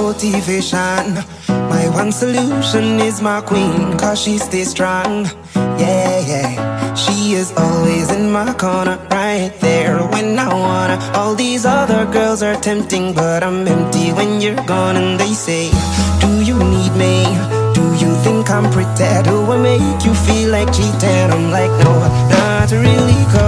motivation. My one solution is my queen, cause she stays strong. Yeah, yeah, she is always in my corner, right there when I wanna. All these other girls are tempting, but I'm empty when you're gone. And they say, do you need me? Do you think I'm pretty? Do I make you feel like cheating? I'm like, no, not really, cause